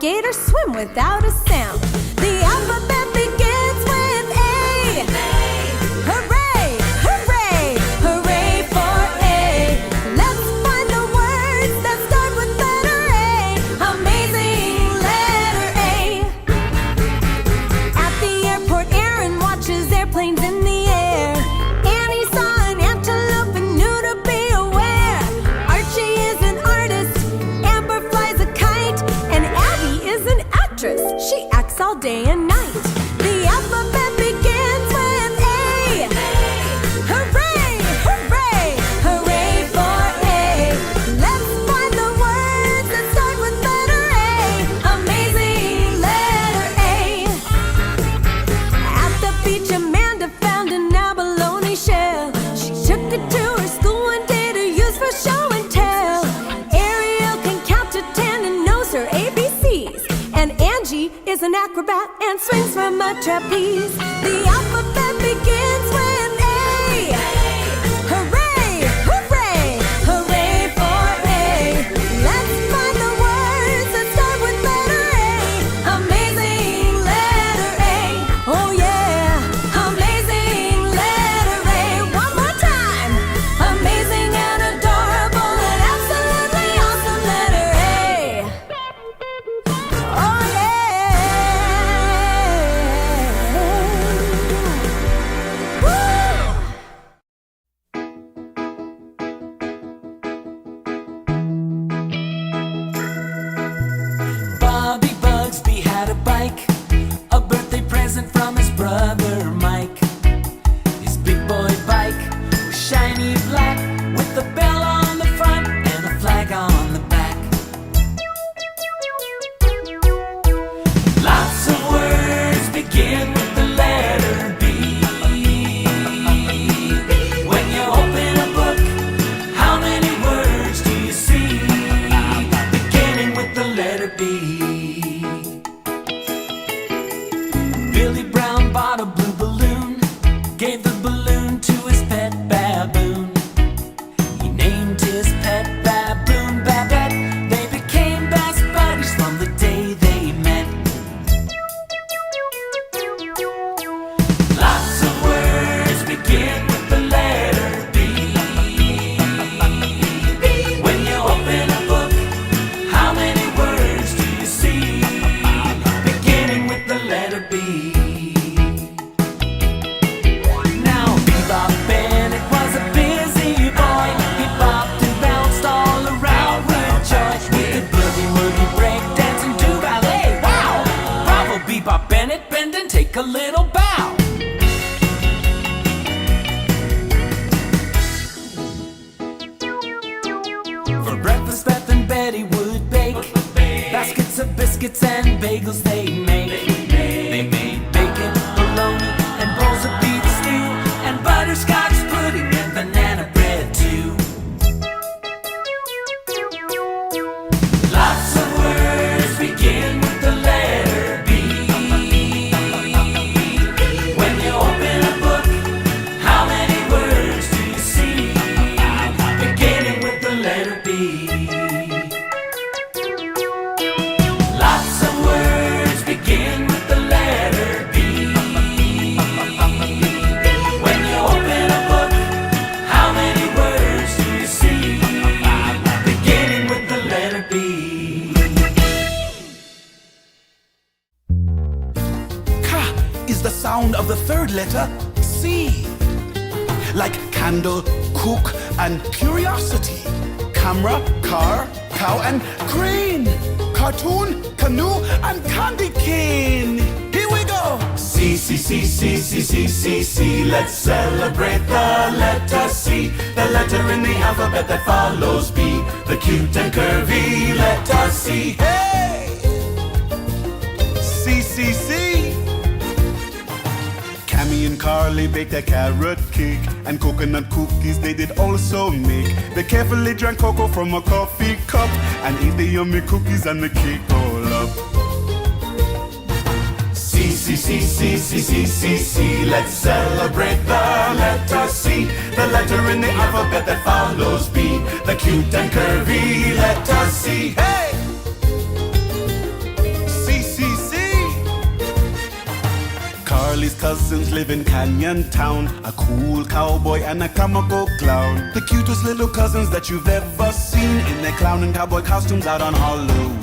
alligators swim without a sound. The alphabet begins with A. Hooray, hooray, hooray for A. Let's find the words that start with letter A. Amazing letter A. At the airport, Aaron watches airplanes in the air. Annie saw an antelope and knew to be aware. Archie is an artist, Amber flies a kite, and Abby is an actress. She acts all day and night. The alphabet begins with A. Hooray, hooray, hooray for A. Let's find the words that start with letter A. Amazing letter A. At the beach, Amanda found an abalone shell. She took it to her school one day to use for show and tell. Ariel can count to 10 and knows her ABCs. And Angie is an acrobat and swings from a trapeze. The alphabet begins with A. Hooray, hooray, hooray for A. Let's find the words that start with letter A. Amazing letter A. Oh yeah, amazing letter A. One more time. Amazing and adorable and absolutely awesome letter A. Oh yeah. Woo! Bobby Bugsby had a bike, a birthday present from his brother Mike. His big boy bike was shiny black, with a bell on the front and a flag on the back. Lots of words begin with the letter B. When you open a book, how many words do you see? Beginning with the letter B. Billy Brown bought a blue balloon, gave the balloon to his pet baboon. He named his pet baboon Babette. They became best buddies from the day they met. Lots of words begin with the letter B. When you open a book, how many words do you see? Beginning with the letter B. Now Bebop Bennett was a busy boy. He bopped and bounced all around with joy. He could boogie woogie, break dance and do ballet. Wow! Bravo Bebop Bennett, bend and take a little bow. For breakfast, Beth and Betty would bake baskets of biscuits and bagels they make. They made bacon, bologna, and bowls of beef stew, and butterscotch pudding and banana bread too. Lots of words begin with the letter B. When you open a book, how many words do you see? Beginning with the letter B. Lots of words begin with the letter B. When you open a book, how many words do you see? Beginning with the letter B. Ka is the sound of the third letter C. Like candle, cook, and curiosity. Camera, car, cow, and crane. Cartoon, canoe, and candy cane. Here we go. C, C, C, C, C, C, C, C. Let's celebrate the letter C. The letter in the alphabet that follows B. The cute and curvy letter C. Hey! C, C, C. Cammy and Carly baked a carrot cake, and coconut cookies they did also make. They carefully drank cocoa from a coffee cup, and ate the yummy cookies and the cake all up. C, C, C, C, C, C, C, C. Let's celebrate the letter C. The letter in the alphabet that follows B. The cute and curvy letter C. Hey! cousins live in Canyon Town, a cool cowboy and a comical clown. The cutest little cousins that you've ever seen, in their clown and cowboy costumes out on Halloween.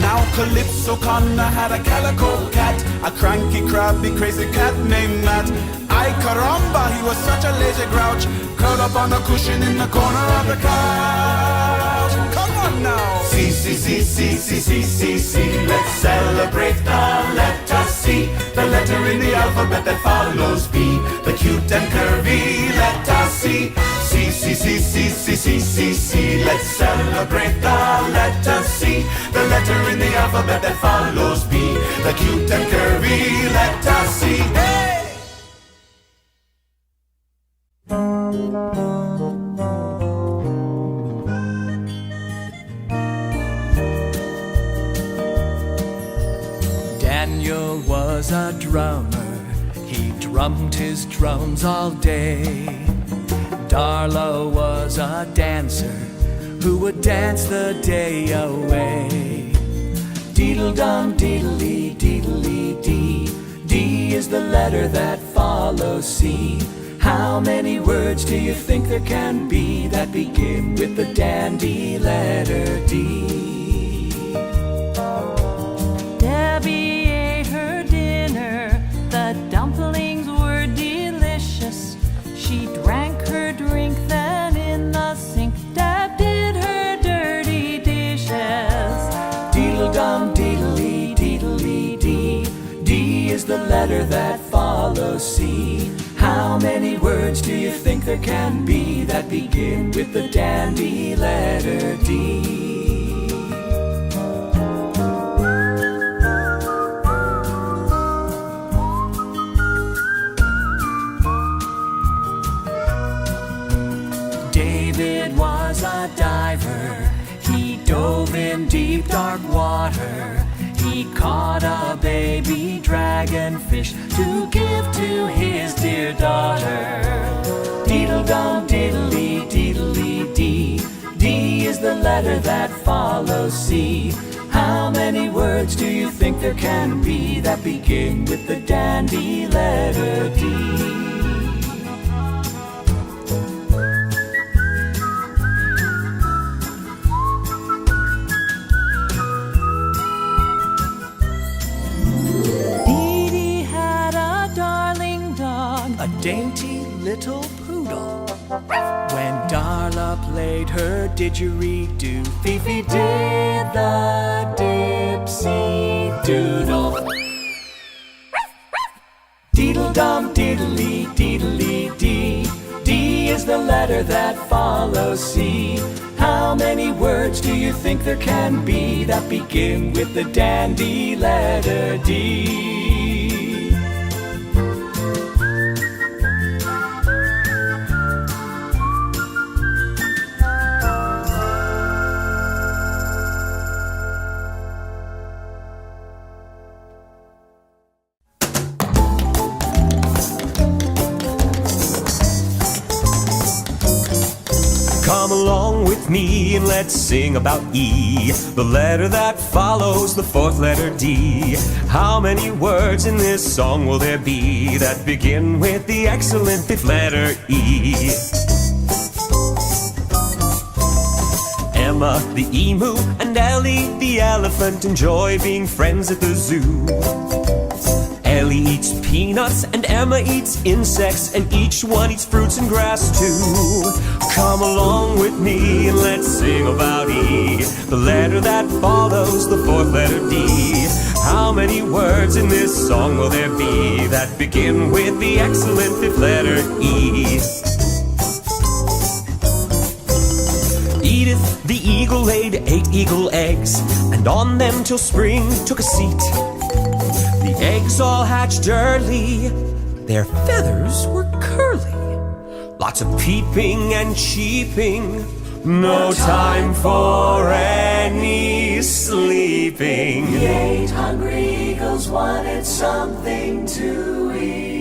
Now Calypso Connor had a calico cat, a cranky, crabby, crazy cat named Matt. Ay caramba, he was such a lazy grouch, curled up on a cushion in the corner of the couch. Come on now. C, C, C, C, C, C, C, C. Let's celebrate the letter C, the letter in the alphabet that follows B, the cute and curvy letter C. C, C, C, C, C, C, C, C. Let's celebrate the letter C, the letter in the alphabet that follows B, the cute and curvy letter C. Hey! Daniel was a drummer, he drummed his drums all day. Darla was a dancer who would dance the day away. Deedle-dum, deedle-lee, deedle-lee-dee. D is the letter that follows C. How many words do you think there can be that begin with the dandy letter D? Debbie ate her dinner, the dumplings were delicious. She drank her drink, then in the sink Deb did her dirty dishes. Deedle-dum, deedle-lee, deedle-lee-dee. D is the letter that follows C. How many words do you think there can be that begin with the dandy letter D? David was a diver, he dove in deep dark water. He caught a baby dragonfish to give to his dear daughter. Deedle-dum, deedle-lee, deedle-lee-dee. D is the letter that follows C. How many words do you think there can be that begin with the dandy letter D? Dainty little poodle. When Darla played her didgeridoo, Fifi did the dipsy doodle. Deedle-dum, deedle-lee, deedle-lee-dee. D is the letter that follows C. How many words do you think there can be that begin with the dandy letter D? Come along with me and let's sing about E, the letter that follows the fourth letter D. How many words in this song will there be that begin with the excellent fifth letter E? Emma the emu and Ellie the elephant enjoy being friends at the zoo. Ellie eats peanuts and Emma eats insects, and each one eats fruits and grass too. Come along with me and let's sing about E, the letter that follows the fourth letter D. How many words in this song will there be that begin with the excellent fifth letter E? Edith the eagle laid 8 eagle eggs, and on them till spring took a seat. The eggs all hatched early, their feathers were curly. Lots of peeping and cheeping, no time for any sleeping. The 8 hungry eagles wanted something to eat.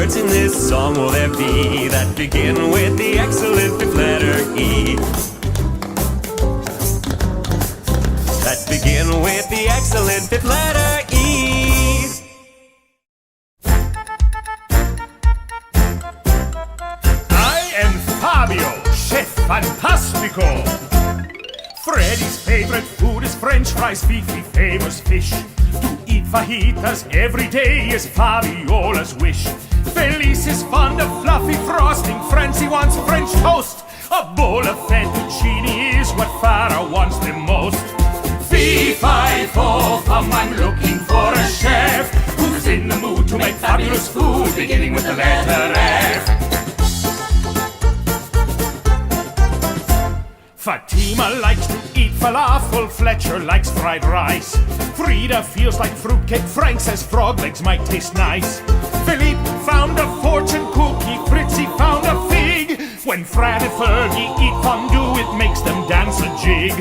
words in this song will there be that begin with the excellent fifth letter E? That begin with the excellent fifth letter E. I am Fabio, chef fantastico. Freddy's favorite food is French fries, Fifi famous fish. To eat fajitas every day is Fabiola's wish. Felice is fond of fluffy frosting, Francie wants French toast. A bowl of fettuccine is what Farah wants the most. Fee, fi, fo, fum, I'm looking for a chef who's in the mood to make fabulous food, beginning with the letter F. Fatima likes to eat falafel, Fletcher likes fried rice. Frida feels like fruitcake, Frank says frog legs might taste nice. Philippe found a fortune cookie, Fritzy found a fig. When Fran and Fergie eat fondue, it makes them dance a jig.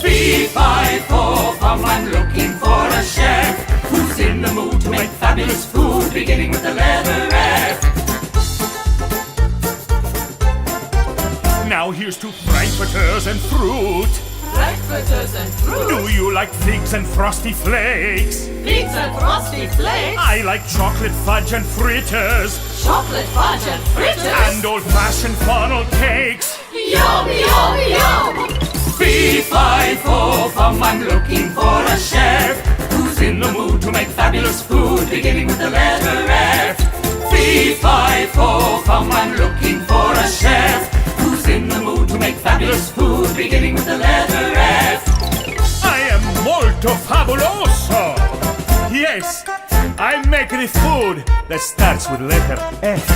Fee, fi, fo, fum, I'm looking for a chef who's in the mood to make fabulous food, beginning with the letter F. Now here's to frankfurters and fruit. Frankfurters and fruit. Do you like figs and frosty flakes? Figs and frosty flakes. I like chocolate fudge and fritters. Chocolate fudge and fritters. And old-fashioned funnel cakes. Yum, yum, yum. Fee, fi, fo, fum, I'm looking for a chef who's in the mood to make fabulous food, beginning with the letter F. Fee, fi, fo, fum, I'm looking for a chef who's in the mood to make fabulous food, beginning with the letter F. I am molto fabuloso. Yes, I make the food that starts with letter F.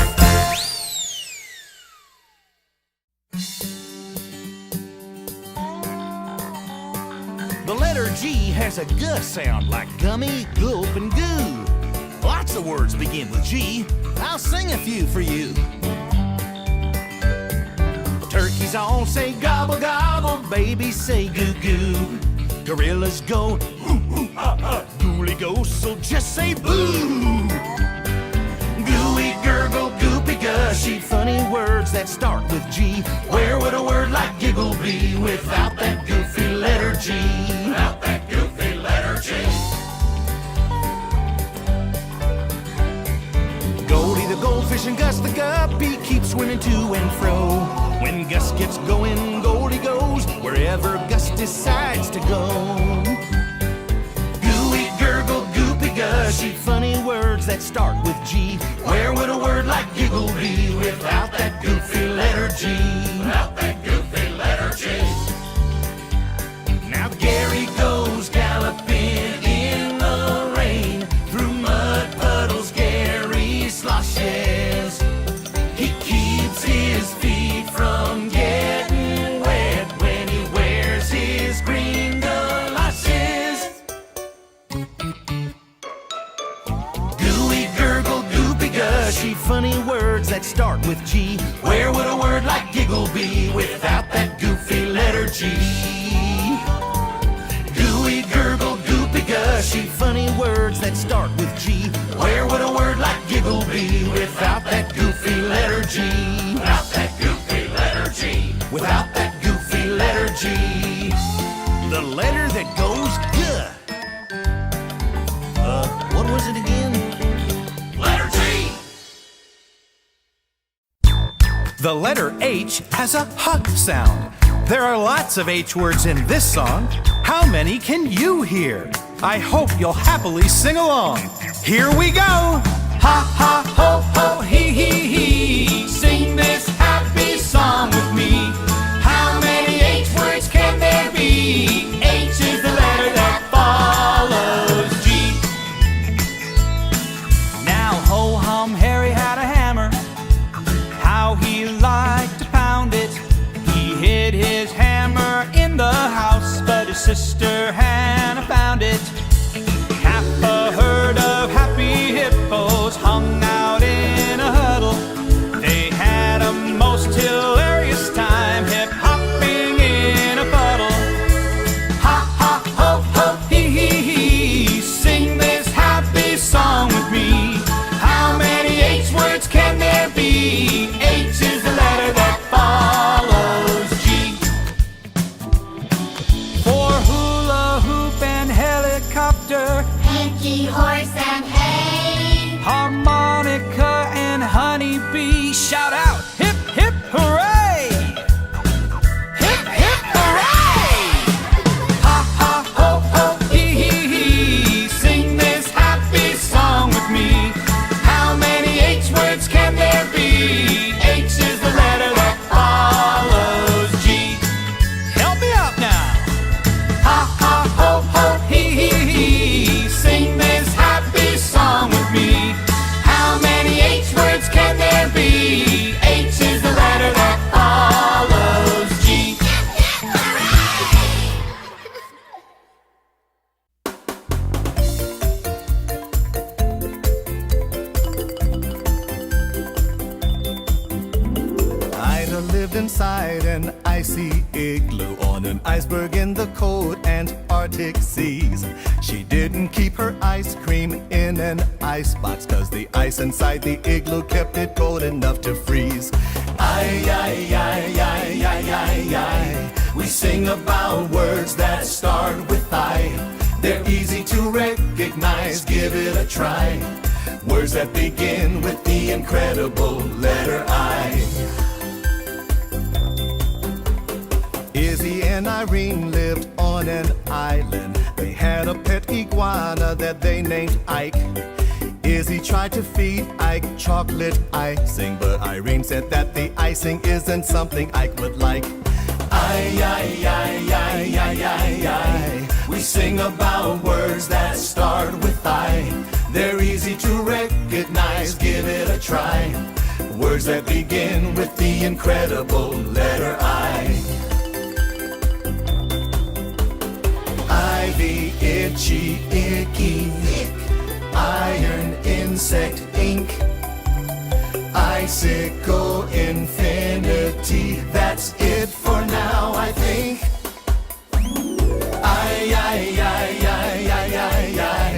The letter G has a G sound like gummy, gulp, and goo. Lots of words begin with G. I'll sing a few for you. Turkeys all say gobble gobble, babies say goo goo. Gorillas go ooh ooh ah ah, ghouly ghosts so just say boo. Gooey gurgle goopy gushy, funny words that start with G. Where would a word like giggle be without that goofy letter G? Without that goofy letter G. Goldie the goldfish and Gus the guppy keep swimming to and fro. When Gus gets going, Goldie goes wherever Gus decides to go. Gooey gurgle goopy gushy, funny words that start with G. Where would a word like giggle be without that goofy letter G? Without that goofy letter G. Now Gary goes galloping in the rain. Through mud puddles Gary sloshes. He keeps his feet from getting wet when he wears his green galoshes. Gooey gurgle goopy gushy, funny words that start with G. Where would a word like giggle be without that goofy letter G? Gooey gurgle goopy gushy, funny words that start with G. Where would a word like giggle be without that goofy letter G? Without that goofy letter G. Without that goofy letter G. The letter that goes G. What was it again? Letter G. The letter H has a H sound. There are lots of H words in this song. How many can you hear? I hope you'll happily sing along. Here we go! Ha ha ho ho hee hee hee. Sing this happy song with me. How many H words can there be? H is the letter that follows G. Now ho-hum Harry had a hammer. How he liked to pound it. He hid his hammer in the house, but his sister Hannah found it. Half a herd of happy hippos hung out in a inside an icy igloo on an iceberg in the cold Antarctic seas. She didn't keep her ice cream in an icebox, 'cause the ice inside the igloo kept it cold enough to freeze. Ay, ay, ay, ay, ay, ay, ay. We sing about words that start with I. They're easy to recognize, give it a try. Words that begin with the incredible letter I. Izzy and Irene lived on an island. They had a pet iguana that they named Ike. Izzy tried to feed Ike chocolate icing, but Irene said that the icing isn't something Ike would like. Ay, ay, ay, ay, ay, ay, ay. We sing about words that start with I. They're easy to recognize, give it a try. Words that begin with the incredible letter I. Ivy, itchy, icky, ick. Iron, insect, ink. Icicle, infinity. That's it for now, I think. Ay, ay, ay, ay, ay, ay, ay.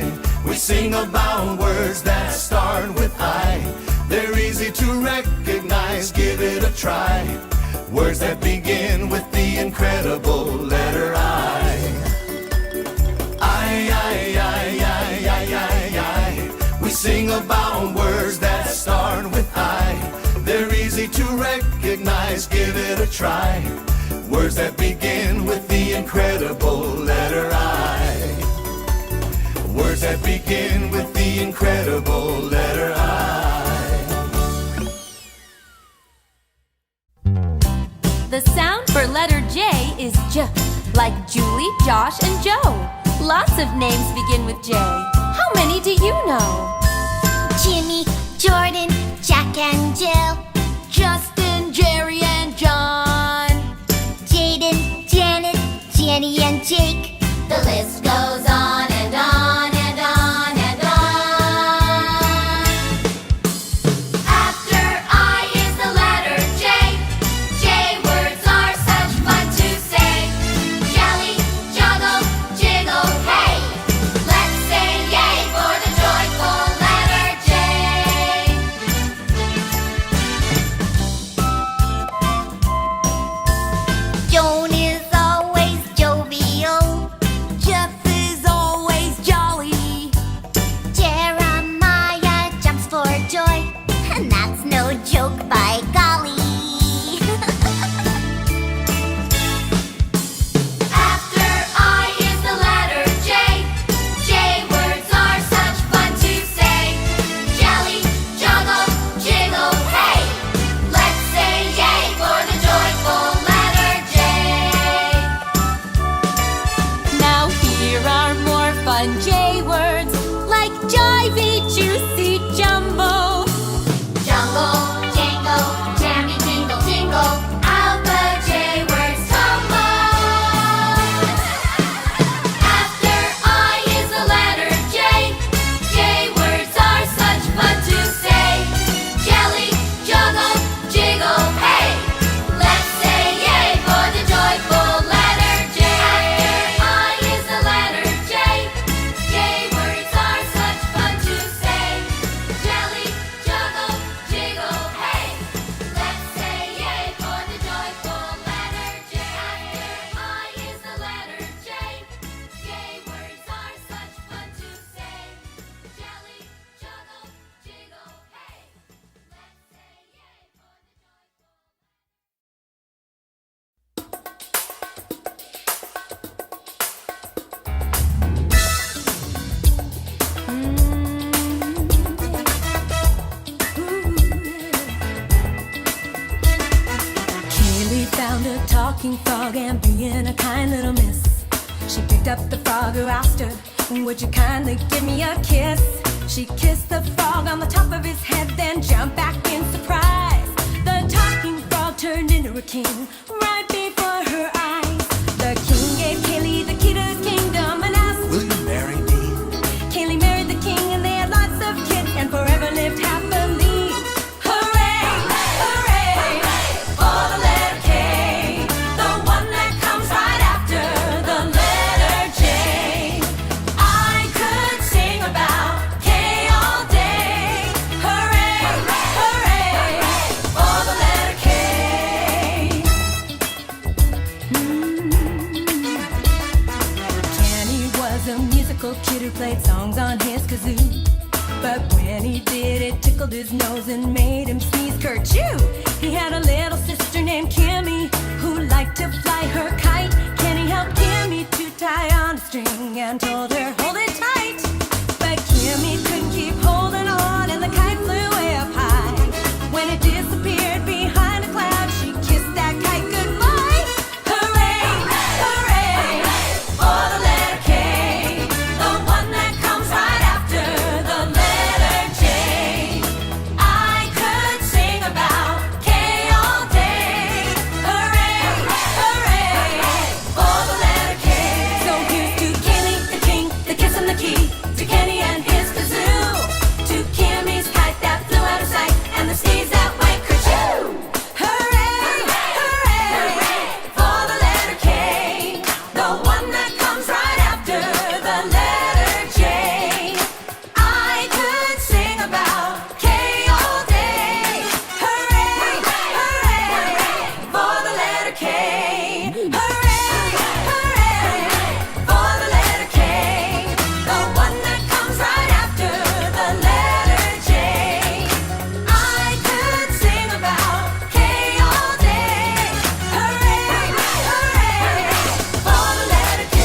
We sing about words that start with I. They're easy to recognize, give it a try. Words that begin with the incredible letter I. Ay, ay, ay, ay, ay, ay, ay. We sing about words that start with I. They're easy to recognize, give it a try. Words that begin with the incredible letter I. Words that begin with the incredible letter I. The sound for letter J is J, like Julie, Josh, and Joe. Lots of names begin with J. How many do you know? Jimmy, Jordan, Jack and Jill, Justin, Jerry, and John. Jaden, Janet, Jenny and Jake. The list goes on and on and on and on. After I is the letter J. J words are such fun to say. Jelly, juggle, jiggle, hey. Let's say yay for the joyful letter J. Joan is always jovial. Jeff is always jolly. Jeremiah jumps for joy, and that's no joke, by golly. After I is the letter J. J words are such fun to say. Jelly, juggle, jiggle, hey. Let's say yay for the joyful letter J. Now here are more fun J words, like jivey, juicy, jumbo. Jungle, jangle, jammy, jingle, jingle. Out the J words tumble. After I is the letter J. J words are such fun to say. Jelly, juggle, jiggle, hey. Let's say yay for the joyful letter J. After I is the letter J. J words are such fun to say. Jelly, juggle, jiggle, hey. Let's say yay for the joyful letter J. After I is the letter J. J words are such fun to say. Jelly, juggle, jiggle, hey. Let's say yay for the Kaylee found a talking frog and being a kind little miss, she picked up the frog who asked her, would you kindly give me a kiss? She kissed the frog on the top of his head, then jumped back in surprise. The talking frog turned into a king right before her eyes. The king gave Kaylee the key to his kingdom and asked, Will you marry me? Kaylee married the king and they had lots of kids and forever lived happily. Hooray! Hooray! For the letter it tickled his nose and made him sneeze. Kerchoo! He had a little sister named Kimmy who liked to fly her kite. Kenny helped Kimmy to tie on a string and told her, hold it tight. But Kimmy couldn't keep holding on and the kite flew way up high. When it disappeared behind a cloud, she kissed that kite goodbye. Hooray, hooray, for the letter K, the one that comes right after the letter J. I could sing about K all day. Hooray, hooray, for the letter K. So here's to Kaylee, the king, the kiss and the key, to Kenny and his kazoo, to Kimmy's kite that flew out of sight, and the sneeze that went kerchoo. Hooray, hooray, for the letter K, the one that comes right after the letter J. I could sing about K all day. Hooray, hooray, for the letter K. Hooray, hooray, for the letter K, the one that comes right after the letter J. I could sing about K all day. Hooray, hooray, for the letter K.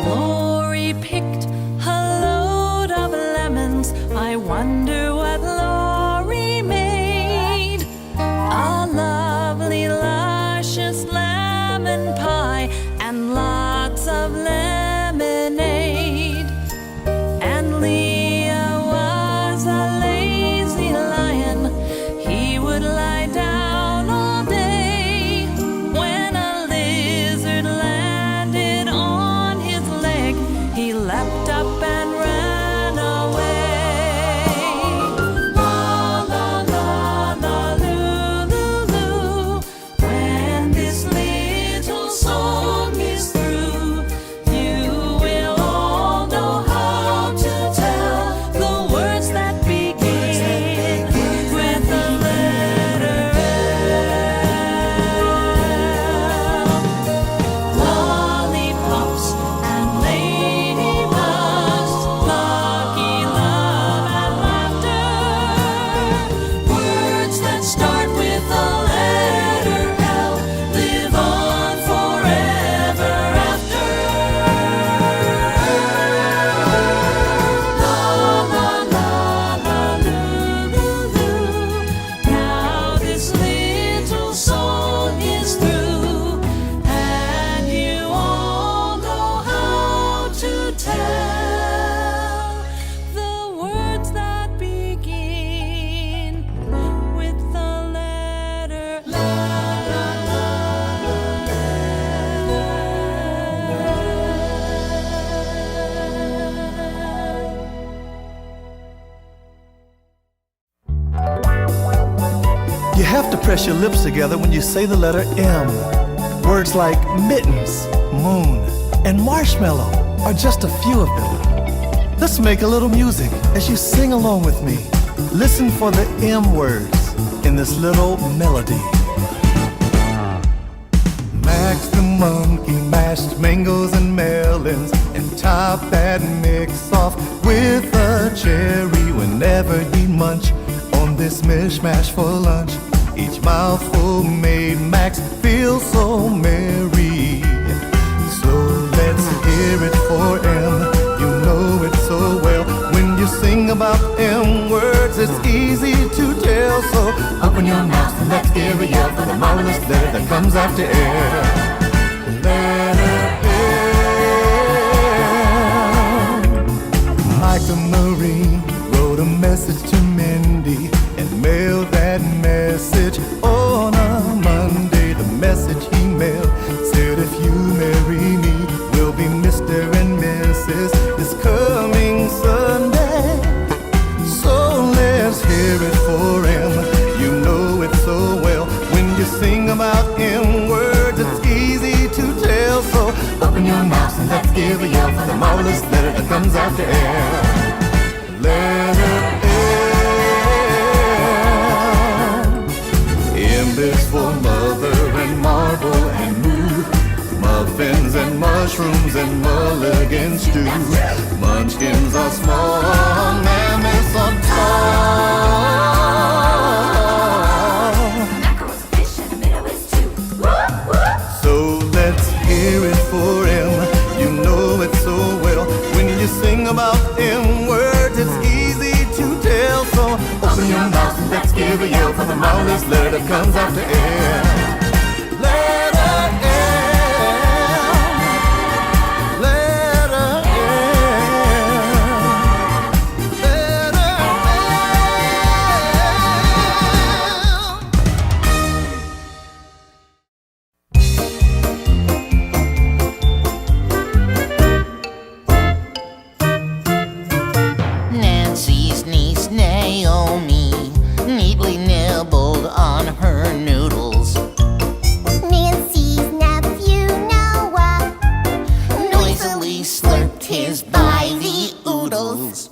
Lori picked a load of lemons. I wonder what Lori made. A lovely, luscious lemon pie and lots of lemonade. And Leah was a lazy lion. He would lie down all day. When a lizard landed on his leg, he leapt up and ran away. La la la la loo loo loo. When this little song is through, you will all know how to tell the words that begin with the letter L. Lollipops and ladybugs, lucky love and laughter. Words that start with the letter L live on forever after. La la la la loo loo loo. Now this little song is through, and you all know how to tell the words that begin with the letter la la la You have to press your lips together when you say the letter M. Words like mittens, moon, and marshmallow are just a few of them. Let's make a little music as you sing along with me. Listen for the M words in this little melody. Max the monkey mashed mangoes and melons and top that mix off with a cherry whenever he munch on this mishmash for lunch. Each mouthful made Max feel so merry. So let's hear it for M. You know it so well. When you sing about M words, it's easy to tell. So open your mouth and let's hear a yell for the marvelous letter that comes after air. Letter M. Micah Marie wrote a message to Mindy and mailed that message on a Monday. The message he mailed said, if you marry me, we'll be Mr. and Mrs. this coming Sunday. So let's hear it for him. You know it so well. When you sing about M words, it's easy to tell. So open your mouth and let's give a yell for the marvelous letter that comes after air. mushrooms and mulligan stew. Munchkins are small, mammoths are tall. Mackerel was a fish and a minnow is too. Whoop, whoop. So let's hear it for him. You know it so well. When you sing about him, words it's easy to tell. So open your mouth and let's give a yell for the marvelous letter that comes after M. Letter M. Letter M. Letter Nancy's niece Naomi neatly nibbled on her noodles. Nancy's nephew Noah Noisily slurped his by the oodles.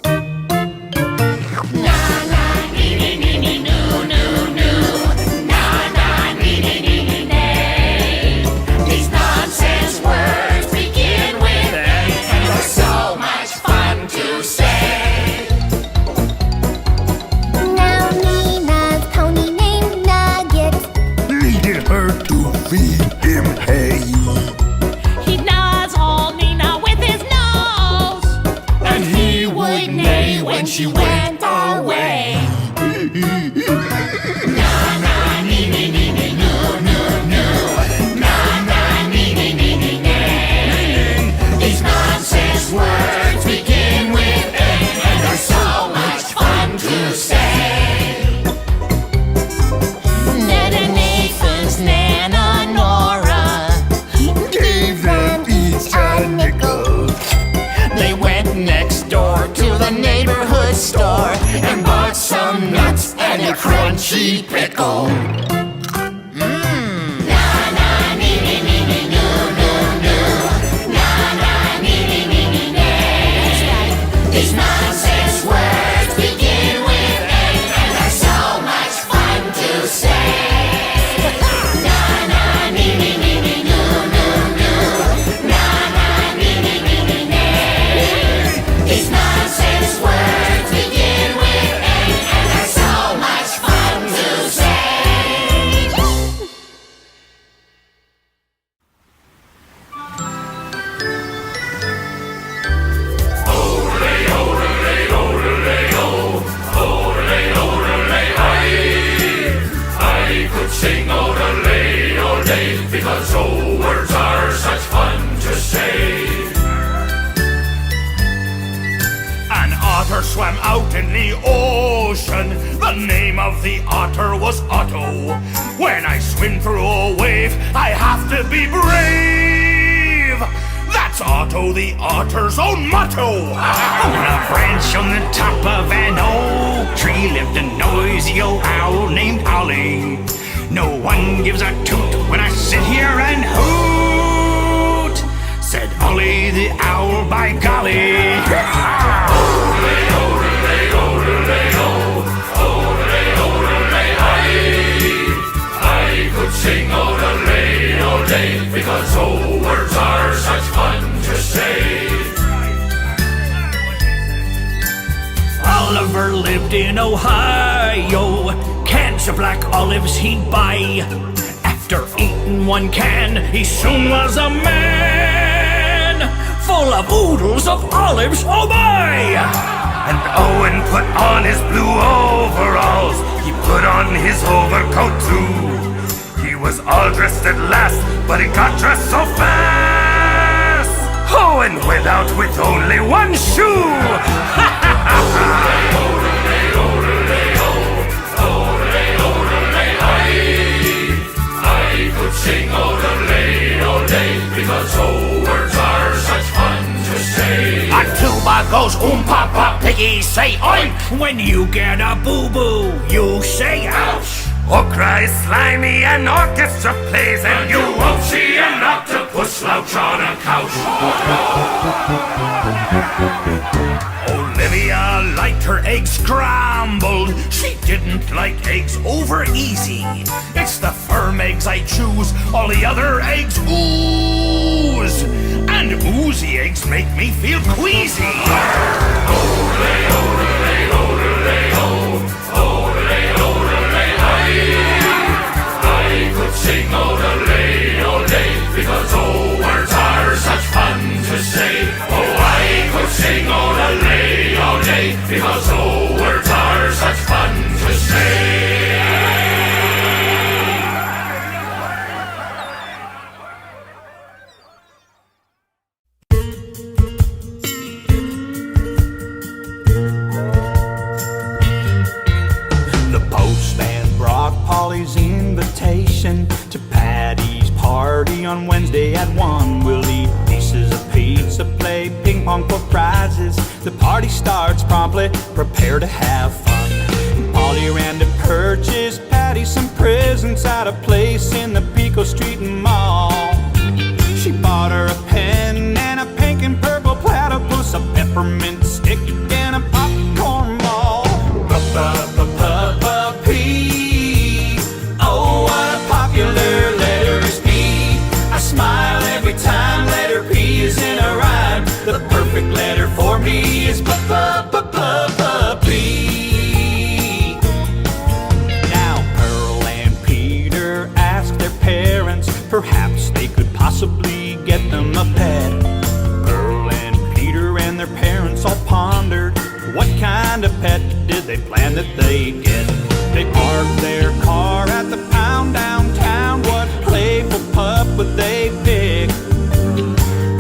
These nonsense words begin with A, and they're so much fun to say. Now Nina's pony named Nugget Needed her to feed him hay. He gnaws all Nina with his nose. And he would neigh when she went away. These nonsense words begin with A, and they're so much fun to say. Ned and Nathan's Nana Nora gave them each a nickel. They went next door to the neighborhood store and bought some nuts and a crunchy pickle. These nonsense words begin with A, and they're so much fun to say. Na na nee nee nee nee noo noo noo. Na na nee nee nee nee nee. These nonsense words begin with A, and they're so much fun to say. I could sing odelay all day because old words are such fun to say. An otter swam out in the ocean. The name of the otter was Otto. When I swim through a wave, I have to be brave. That's Otto the otter's own motto. On a branch on the top of an oak tree lived a noisy old owl named Ollie. No one gives a toot when I sit here and hoot, said Ollie the owl, by golly. I could sing odelay all day because old words are such fun to say. Oliver lived in Ohio. Cans of black olives he'd buy. After eating one can, he soon was a man, full of oodles of olives, oh my! And Owen put on his blue overalls. He put on his overcoat too. He was all dressed at last, but he got dressed so fast. Owen went out with only one shoe. I could sing odelay all day because old words are such fun to say. A tuba goes papa, piggy say oink. When you get a boo-boo, you say ouch. Or cries slimy, an orchestra plays, and You won't see an octopus slouch on a couch. Olivia liked her eggs scrambled. She didn't like eggs over easy. It's the firm eggs I choose, all the other eggs ooze. And oozy eggs make me feel queasy. I could sing odelay, odelay, because oh, words are such fun to say. Oh, I could sing odelay, odelay, because oh, words are such fun to say. The postman brought Polly's invitation to Patty's party on Wednesday at 1. We'll eat pieces of pizza, play ping pong for prizes. The party starts promptly, prepare to have fun. Polly ran to purchase Patty some presents at a place in the Pico Street Mall. She bought her a pen and a pink and purple platypus, a peppermint stick and a popcorn ball. P. Oh, what a popular letter is P. I smile every time letter P is in a rhyme. The perfect letter for me is P. Now Pearl and Peter asked their parents, perhaps they could possibly get them a pet. Pearl and Peter and their parents all pondered, what kind of pet did they plan that they'd get? They parked their car at the pound downtown. What playful pup would they pick?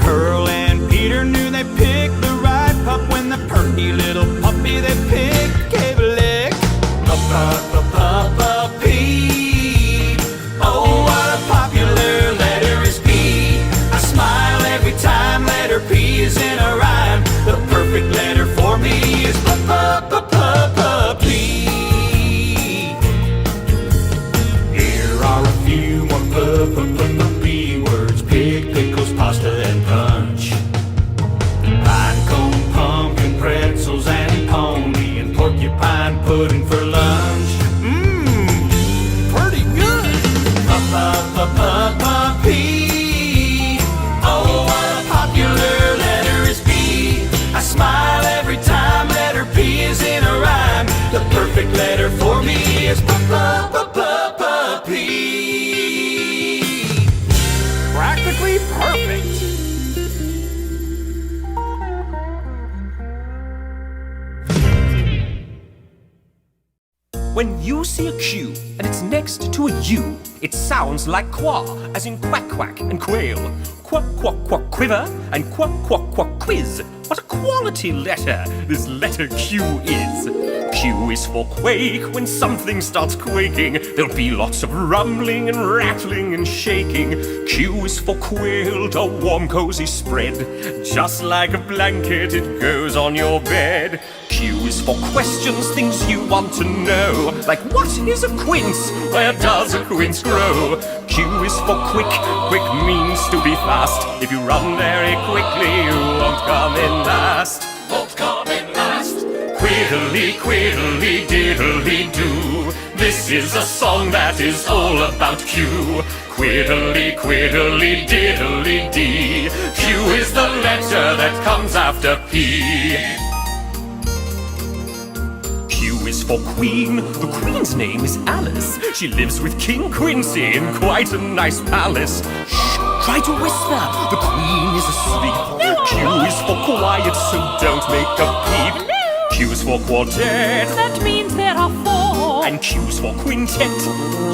Pearl and Peter knew they picked the right pup when the perky little puppy they picked gave a lick. P. Oh, what a popular letter is P. I smile every time letter P is in a rhyme. The perfect letter for me is P. Here are a few more P words: pig, pickles, pasta, and punch. Pine cone, pumpkin, pretzels, and pony, and porcupine pudding for lunch. Pretty good. P. Oh, what a popular letter is P. I smile every time letter P is in a rhyme. The perfect letter for me is P. Practically perfect. When you see a Q and it's next to a U, it sounds like quack, as in quack quack and quail. Quack quack quack quiver and quack quack quack quiz. What a quality letter this letter Q is. Q is for quake. When something starts quaking, there'll be lots of rumbling and rattling and shaking. Q is for quailed, a warm cozy spread. Just like a blanket, it goes on your bed. Q is for questions, things you want to know. Like, what is a quince? Where does a quince grow? Q is for quick. Quick means to be fast. If you run very quickly, you won't come in last. Won't come in last. Quiddly, quiddly, diddly do. This is a song that is all about Q. Quiddly, quiddly, diddly dee. Q is the letter that comes after P. Q is for queen. The queen's name is Alice. She lives with King Quincy in quite a nice palace. Shh, try to whisper. The queen is asleep. Q is for quiet, so don't make a peep. Q is for quartet. That means there are 4. And Q's for quintet.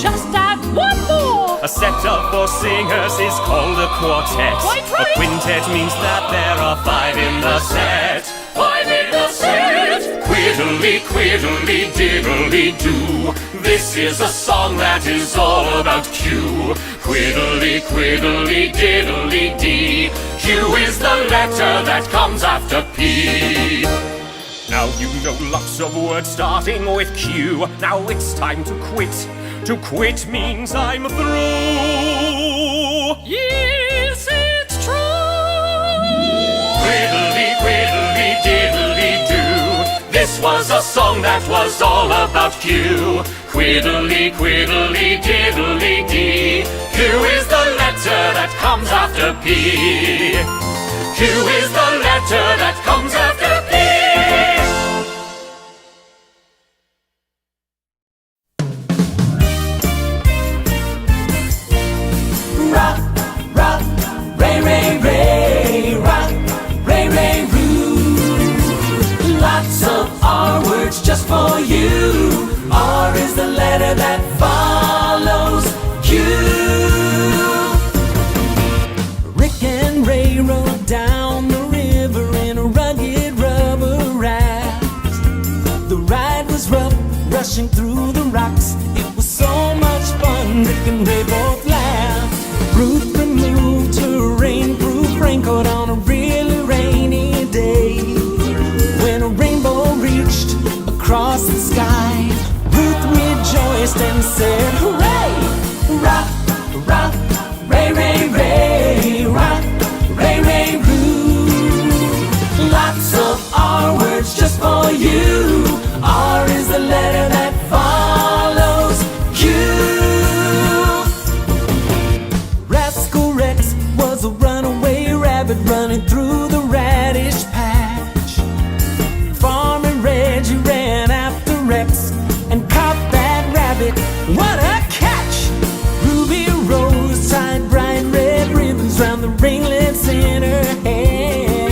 Just add 1 more. A set of 4 singers is called a quartet. Quite right. A quintet means that there are 5 in the set. 5 in the set. Quiddly, quiddly, diddly do. This is a song that is all about Q. Quiddly, quiddly, diddly dee. Q is the letter that comes after P. Now you know lots of words starting with Q. Now it's time to quit. To quit means I'm through. Yes, it's true. Quiddly, quiddly, diddly do. This was a song that was all about Q. Quiddly, quiddly, diddly dee. Q is the letter that comes after P. Q is the letter that comes after P. Rock, rock, ray, ray, ray. Rock, ray, ray, roo. Lots of R words just for you. R is the letter that follows Q. Rick and Ray rode down the river in a rugged rubber raft. The ride was rough, rushing through the rocks. It was so much fun, Rick and Ray both laughed. Ruth removed her rainproof raincoat on a really rainy day. When a rainbow reached across the sky, Ruth rejoiced and said, hooray! Rock, rock, ray, ray, ray. Rock, ray, ray, roo. Lots of R words just for you. R is the letter that follows Q. Rascal Rex was a runaway rabbit running through the radish patch. Farmer Reggie ran after Rex and caught that rabbit. What a catch! Ruby Rose tied bright red ribbons round the ringlets in her hair.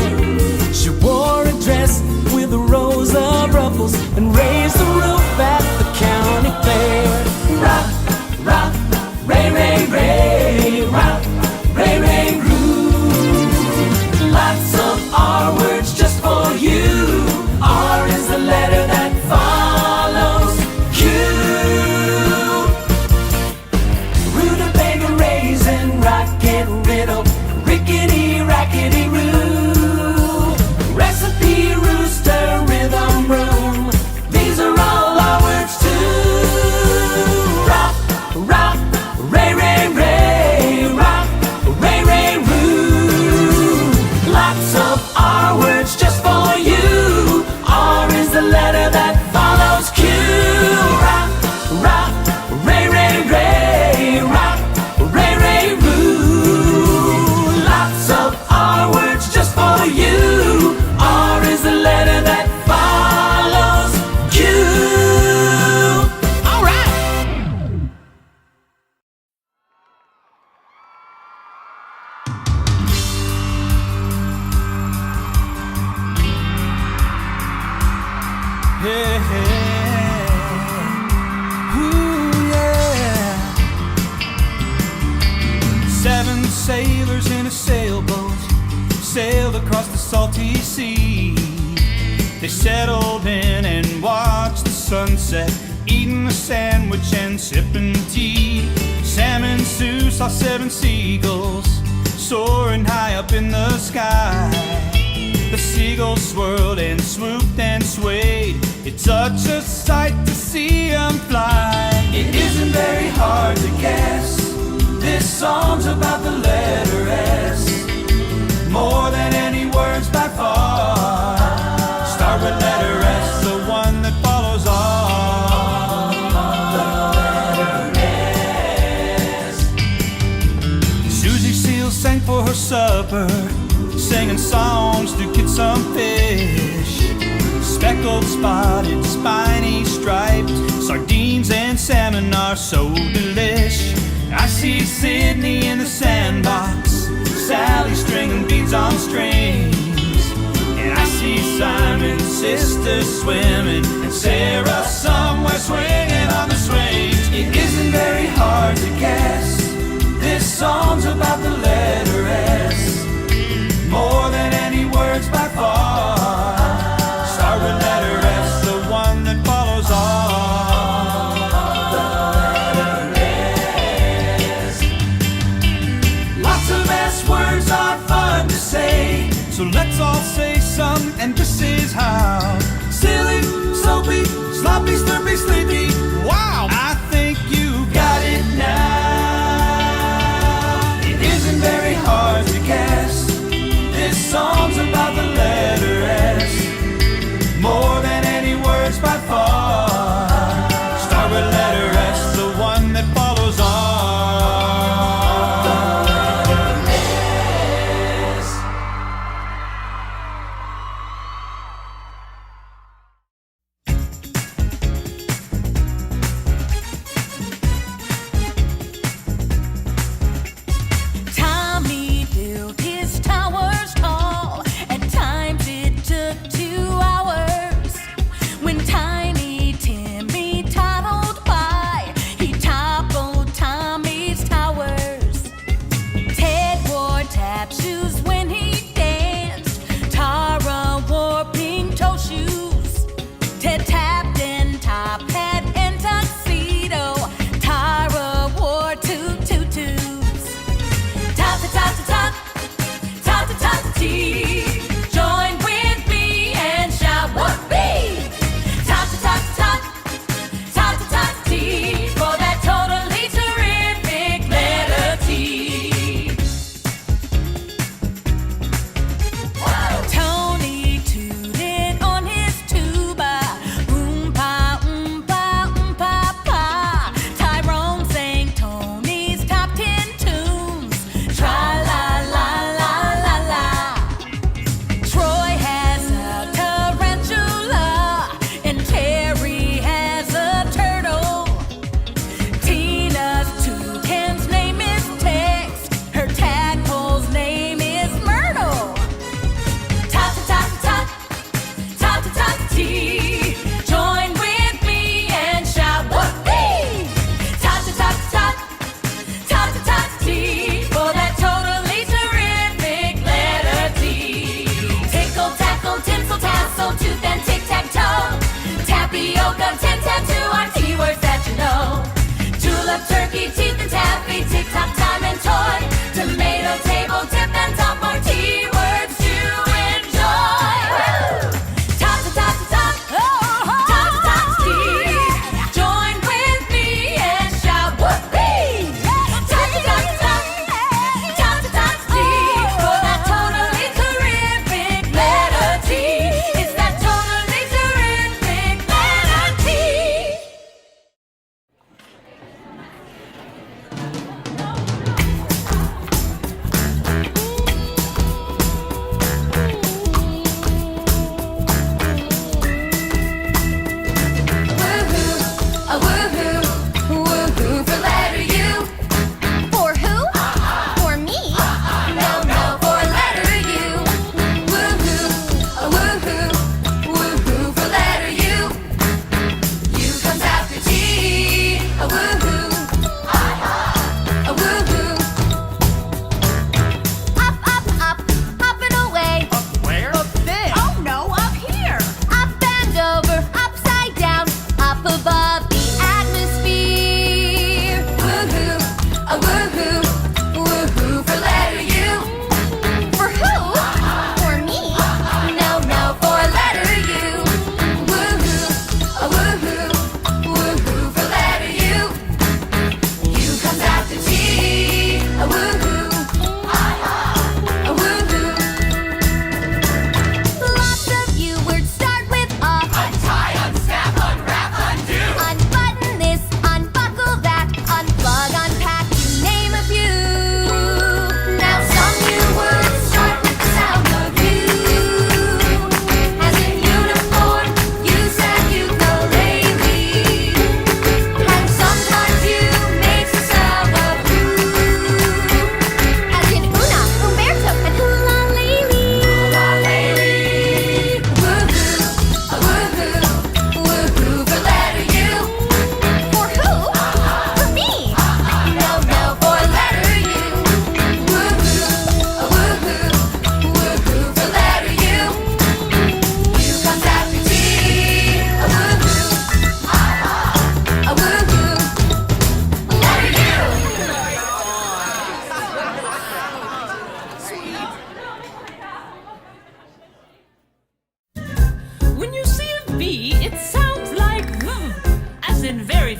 She wore a dress with a rose of ruffles and raised the roof at the county fair. Rock, rock, ray, ray, ray. Rock, ray, ray, roo. Lots of R words just for you. R is the letter that follows Q. Rutabaga raisin, rocket riddle, rickety rackety roo. Recipe rooster, rhythm room. These are all our words too. Rock, rock, ray, ray, ray. Rock, ray, ray, roo. Lots of R words just for you. R is the letter that follows Q. Rock, rock, ray, ray, ray. Rock, ray, ray, roo. Lots of R words just for you. R is the letter that follows Q. All right. Yeah, ooh, yeah. 7 sailors in a sailboat sailed across the salty sea. They settled in and watched the sunset, eating a sandwich and sipping tea. Sam and Sue saw 7 seagulls soaring high up in the sky. The seagulls swirled and swooped and swayed. It's such a sight to see them fly. It isn't very hard to guess. This song's about the letter S. More than any words by far. Start with letter S, the one that follows all. The letter S. Susie Seal sang for her supper, singing songs to get some fish. Speckled, spotted, spiny, striped, sardines and salmon are so delish. I see Sydney in the sandbox, Sally stringing beads on strings. And I see Simon's sister swimming, and Sarah somewhere swinging on the swings. It isn't very hard to guess. This song's about the letter S. More than any words by far. Start with letter S, the one that follows all. The letter S. Lots of S words are fun to say, so let's all say some, and this is how. Silly, soapy, sloppy, slurpy, sleepy. Wow! I think you got it now. It isn't very hard to guess. This song's about the letter S.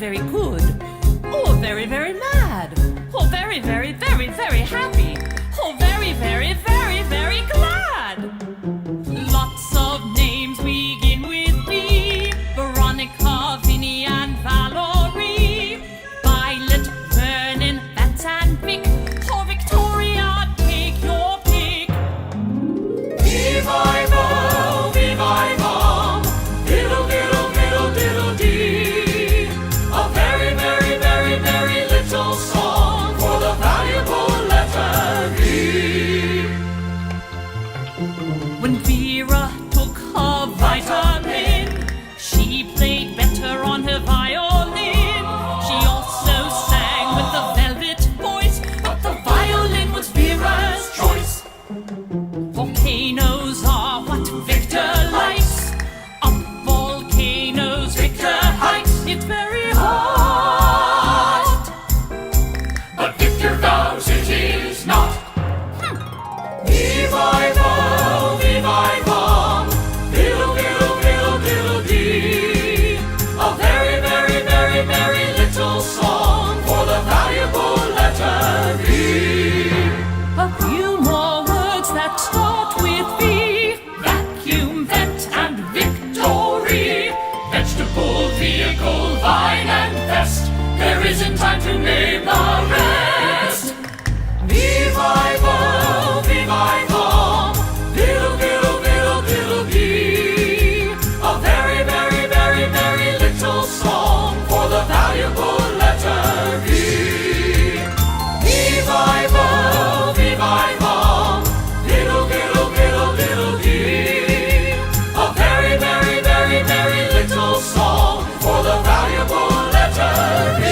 very good, or very, very mad, or very, very, very, very happy, or very, very, very, very glad. Lots of names begin with B: Veronica, Vinny, and Valerie, Violet, Vernon, Vance, and Vic, or Victoria, take your pick. Viva, viva, diddle, diddle, diddle, diddle, dee. A very, very, very, very little song for the valuable letter V. When Vera took her vitamin, she played better on her violin. She also sang with the velvet voice, but the violin was Vera's choice. Volcanoes are what Victor likes. Up volcanoes Victor hikes. It's very hot, But Victor vows it is not. Viva, viva, diddle, diddle, diddle, diddle, dee. A very, very, very, very little song for the valuable letter V. a few more words that start with V. Vacuum, vent, and victory. Vegetable, vehicle, vine, and vest. There isn't time to name the rest. Viva, diddle, diddle, diddle, diddle, dee. A very, very, very, very little song for the valuable letter V. Viva, diddle, diddle, diddle, diddle, dee. A very, very, very, very little song for the valuable letter V.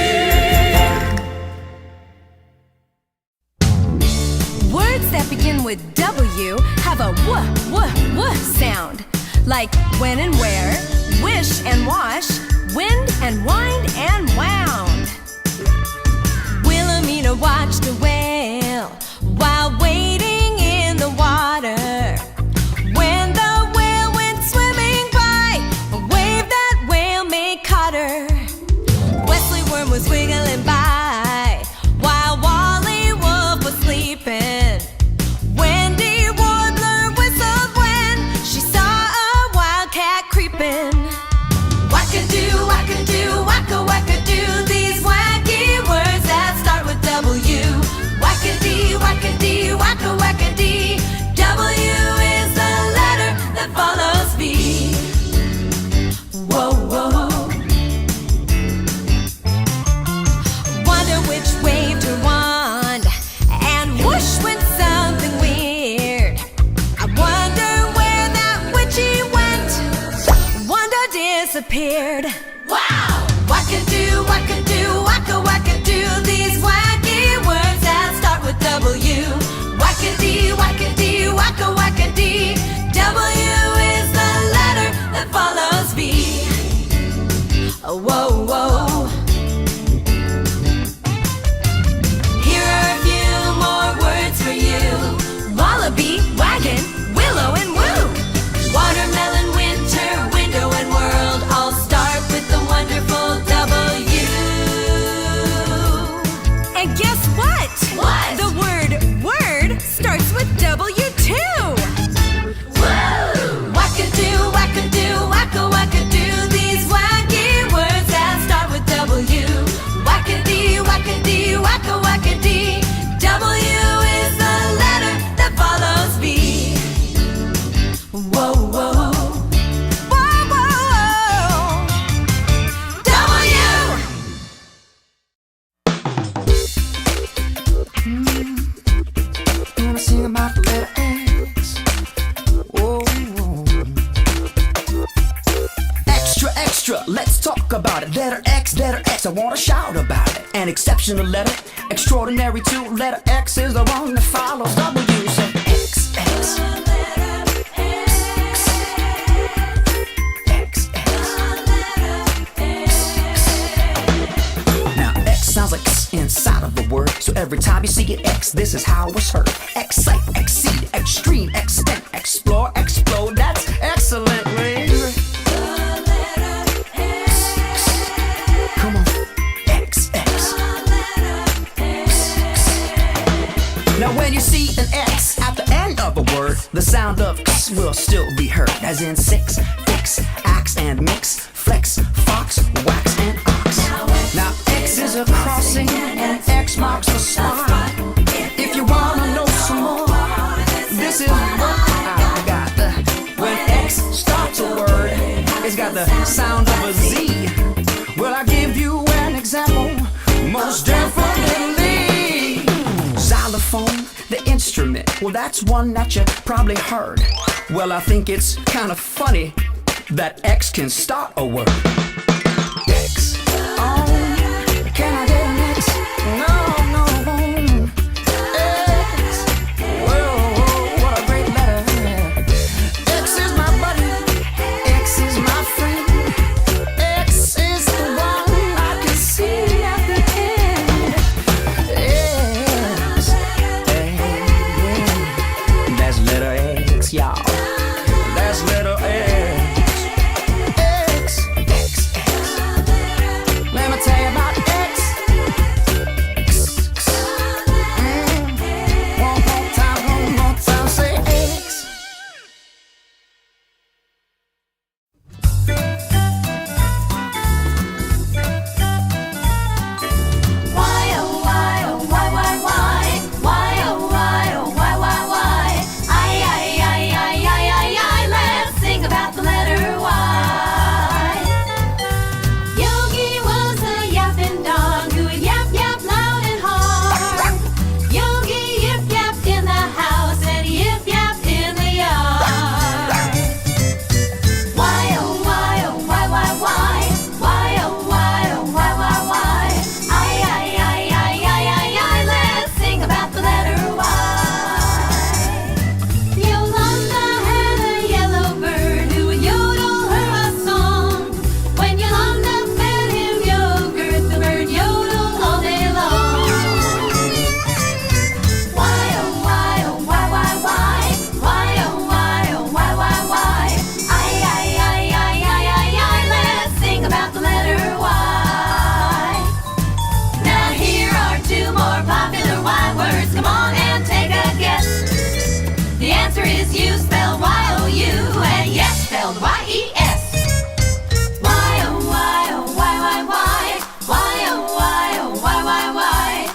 Words that begin with W have a w sound, like when and where, wish and wash, wind and wind and wound. Wilhelmina watched a whale while wading in the water. When the whale went swimming by, a wave that whale made caught her. Wesley Worm was wiggling by while Wally Wolf was sleeping. Wendy Warbler whistled when she saw a wildcat creeping. Wackadoo, wackadoo, wacka, wackadoo, these wacky words that start with W. Wackadee, wackadee, wacka, wackadee, W is the letter that follows V. Whoa, whoa. Wonder which waved her wand, and whoosh went something weird. I wonder where that witchy went. Wanda disappeared. Wow! Wackadoo, wackadoo, wacka, wackadoo, these wacky words that start with W. Wackadee, wackadee, wacka, wackadee, W is the letter that follows V. Whoa, whoa. Here are a few more words for you: wallaby, wagon, willow, and woo. Watermelon, winter, window, and world all start with the wonderful W. And guess what? What? The word word starts with W too. Woo! Wackadoo, wackadoo, wacka, wackadoo, these wacky words that start with W. Wackadee, wackadee, wacka, wackadee, W is the letter that follows V. Whoa, whoa. Whoa, whoa. W! Wanna sing about the letter X? Whoa, whoa. Extra, extra, let's talk about it. Letter X, I wanna shout about it. An exceptional letter, extraordinary too. Letter X is the one that follows W. Say X, X. Now X sounds like X inside of the word, so every time you see it X, this is how it's heard. Excite, exceed, extreme, extent, explore, explode. That's excellent, lady. Come on. the sound of x will still be heard, as in six, fix, axe and mix, flex, fox, wax and ox. Now X is a crossing and X marks the spot. If you wanna know some more, this is what I got. When X starts a word, it's got the sound of a Z. Well, I'll give you an example, most definitely. Xylophone, the instrument, well, that's one that you probably heard. Well, I think it's kind of funny that X can start a word. X. Oh, can I get an X? No, no, I won't. X. Whoa, what a great letter. X is my buddy. X is my friend. X is the one I can see at the end. X. That's letter X, y'all. That's letter X. Let me tell you about X. One more time, say X. Why, oh, why, oh, why, why, why? Why, oh, why, oh, why, why, why? Let's sing about the letter Y. Yogi was a yapping dog who would yap, yap loud and hard. Yogi yip yapped in the house and he yip yapped in the yard. Why, oh, why, oh, why, why, why? Why, oh, why, oh, why, why, why? Let's sing about the letter Y. Yolanda had a yellow bird who would yodel her a song. When Yolanda fed him yogurt, the bird yodeled all day long. Why, oh, why, oh, why, why, why? Why, oh, why, oh, why, why, why? Let's sing about the letter Y. Now here are two more popular Y words. Come on and take a guess. The answer is you, spelled Y-O-U, and yes, spelled Y-E-S. Why, oh, why, oh, why, why, why? Why, oh, why, oh, why, why, why?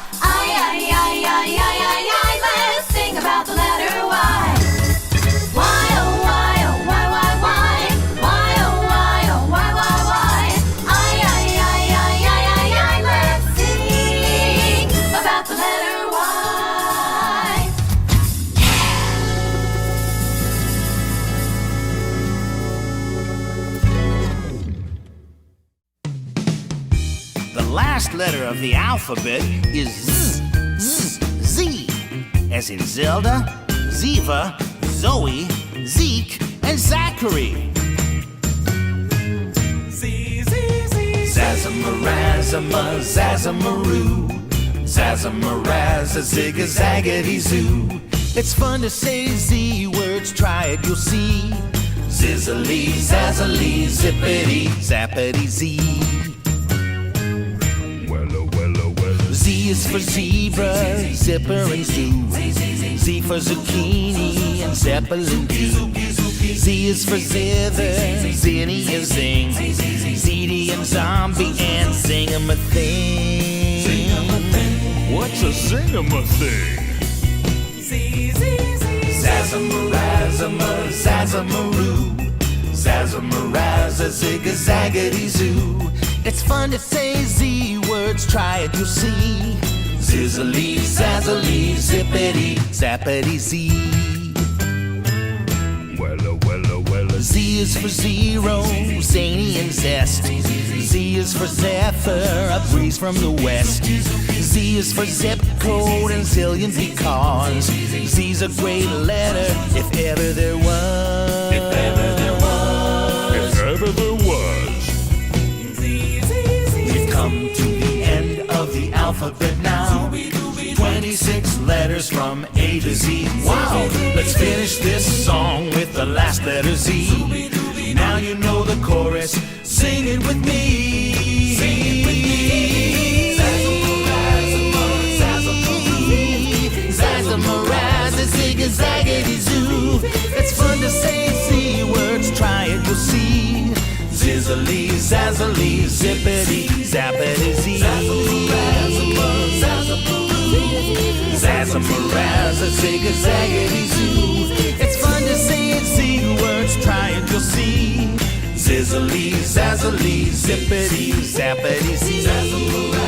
Let's sing about the letter Y. Why, oh, why, oh, why, why, why? Why, oh, why, oh, why, why, why? Let's sing about the letter Y. The last letter of the alphabet is Z, as in Zelda, Ziva, Zoe, Zeke, and Zachary. Zazamarazama, Zazamaroo, Zazamaraza, Zigga-Zaggity Zoo. It's fun to say Z words, try it, you'll see. Zizzily, Zazzily, Zippity, Zappity Z. Z is for zebra, zipper and zoo. Z for zucchini and zeppelin too. Z is for zither, zinny and zing. ZD and zombie and zing-a-ma-thing. What's a sing-a-ma-thing? Zazamarazama, Zazamaroo, Zazamaraza, Zigga-Zaggity Zoo. It's fun to say Z words, try it, you'll see. Zizzily, Zazzily, Zippity, Zappity Z. Z is for zero, zany and zest. Z is for zephyr, a breeze from the west. Z is for zip code and zillion because Z's a great letter if ever there was. If ever there was. We've come to the end of the alphabet now. 26 letters from A to Z. Wow! Let's finish this song with the last letter Z. Now you know the chorus. Sing it with me. Sing it with me. Zazamaraza, Zigga-Zaggity Zoo. Zizzily, zazzily, zippity, zappity, zee. Zazzamarazza, zig-a-zaggity, zoo. It's fun to say it, see words, try it, you'll see. Zizzily, zazzily, zippity, zappity, zee.